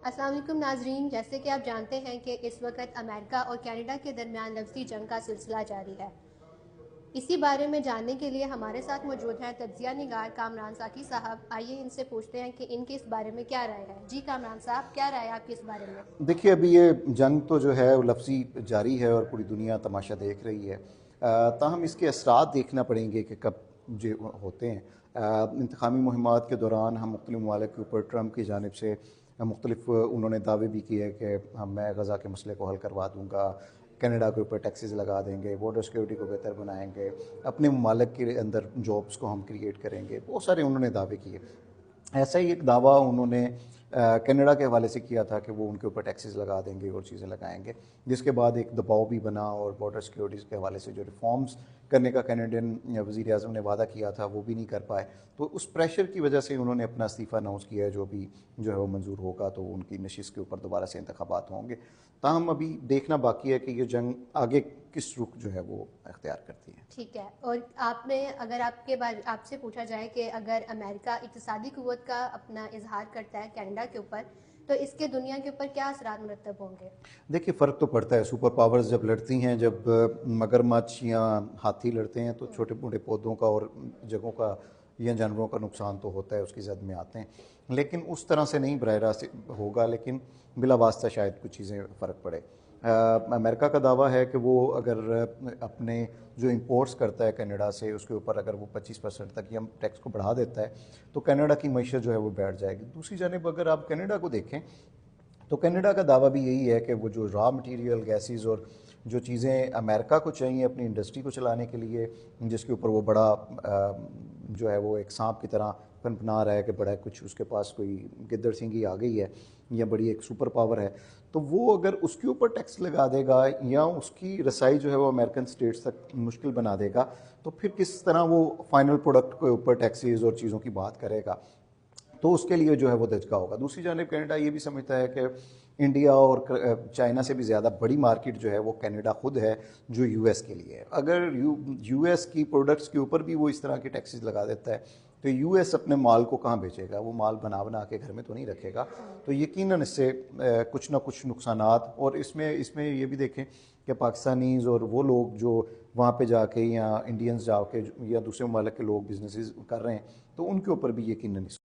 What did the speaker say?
السلام علیکم ناظرین، جیسے کہ آپ جانتے ہیں کہ اس وقت امریکہ اور کینیڈا کے درمیان لفظی جنگ کا سلسلہ جاری ہے۔ اسی بارے میں جاننے کے لیے ہمارے ساتھ موجود ہیں تجزیہ نگار کامران ساکی صاحب۔ آئیے ان سے پوچھتے ہیں کہ ان کی اس بارے میں کیا رائے ہے۔ جی کامران صاحب، کیا رائے ہے آپ کی اس بارے میں؟ دیکھیے، ابھی یہ جنگ تو جو ہے وہ لفظی جاری ہے اور پوری دنیا تماشا دیکھ رہی ہے، تاہم اس کے اثرات دیکھنا پڑیں گے کہ کب جو ہوتے ہیں۔ انتخابی مہمات کے دوران ہم مختلف ممالک کے اوپر ٹرمپ کی جانب سے مختلف انہوں نے دعوے بھی کیے کہ میں غزہ کے مسئلے کو حل کروا دوں گا، کینیڈا کے اوپر ٹیکسز لگا دیں گے، بارڈر سیکورٹی کو بہتر بنائیں گے، اپنے ممالک کے اندر جابس کو ہم کریٹ کریں گے، بہت سارے انہوں نے دعوے کیے۔ ایسا ہی ایک دعویٰ انہوں نے کینیڈا کے حوالے سے کیا تھا کہ وہ ان کے اوپر ٹیکسز لگا دیں گے اور چیزیں لگائیں گے، جس کے بعد ایک دباؤ بھی بنا اور بارڈر سیکورٹیز کے حوالے سے جو ریفارمز کرنے کا کینیڈین وزیر اعظم نے وعدہ کیا تھا وہ بھی نہیں کر پائے۔ تو اس پریشر کی وجہ سے انہوں نے اپنا استعفیٰ اناؤنس کیا ہے، جو بھی جو ہے وہ منظور ہوگا تو ان کی نشست کے اوپر دوبارہ سے انتخابات ہوں گے۔ تاہم ابھی دیکھنا باقی ہے کہ یہ جنگ آگے کس رخ جو ہے وہ اختیار کرتی ہے۔ ٹھیک ہے، اور آپ نے اگر آپ سے پوچھا جائے کہ اگر امریکہ اقتصادی قوت کا اپنا اظہار کرتا ہے کینیڈا کے اوپر، تو اس کے دنیا کے اوپر کیا اثرات مرتب ہوں گے؟ دیکھیے، فرق تو پڑتا ہے، سپر پاورز جب لڑتی ہیں، جب مگرمچھ یا ہاتھی لڑتے ہیں تو چھوٹے موٹے پودوں کا اور جگہوں کا یا جانوروں کا نقصان تو ہوتا ہے، اس کی زد میں آتے ہیں، لیکن اس طرح سے نہیں براہ راست ہوگا، لیکن بلا واسطہ شاید کچھ چیزیں فرق پڑے۔ امریکہ کا دعویٰ ہے کہ وہ اگر اپنے جو امپورٹس کرتا ہے کینیڈا سے، اس کے اوپر اگر وہ 25% تک یا ٹیکس کو بڑھا دیتا ہے تو کینیڈا کی معیشت جو ہے وہ بیٹھ جائے گی۔ دوسری جانب اگر آپ کینیڈا کو دیکھیں تو کینیڈا کا دعویٰ بھی یہی ہے کہ وہ جو را مٹیریل، گیسز اور جو چیزیں امریکہ کو چاہیے اپنی انڈسٹری کو چلانے کے لیے، جس کے اوپر وہ بڑا جو ہے وہ ایک سانپ کی طرح پنپنا رہا ہے کہ بڑا کچھ اس کے پاس کوئی گدڑ سنگھی آ گئی ہے یا بڑی ایک سپر پاور ہے، تو وہ اگر اس کے اوپر ٹیکس لگا دے گا یا اس کی رسائی جو ہے وہ امریکن سٹیٹس تک مشکل بنا دے گا، تو پھر کس طرح وہ فائنل پروڈکٹ کے اوپر ٹیکسز اور چیزوں کی بات کرے گا، تو اس کے لیے جو ہے وہ دھچکا ہوگا۔ دوسری جانب کینیڈا یہ بھی سمجھتا ہے کہ انڈیا اور چائنا سے بھی زیادہ بڑی مارکیٹ جو ہے وہ کینیڈا خود ہے، جو یو ایس کے لیے ہے۔ اگر یو ایس کی پروڈکٹس کے اوپر بھی وہ اس طرح کے ٹیکسز لگا دیتا ہے تو یو ایس اپنے مال کو کہاں بیچے گا؟ وہ مال بنا کے گھر میں تو نہیں رکھے گا، تو یقیناً اس سے کچھ نہ کچھ نقصانات۔ اور اس میں یہ بھی دیکھیں کہ پاکستانیز اور وہ لوگ جو وہاں پہ جا کے یا انڈینز جا کے یا دوسرے ممالک کے لوگ بزنسز کر رہے ہیں، تو ان کے اوپر بھی یقیناً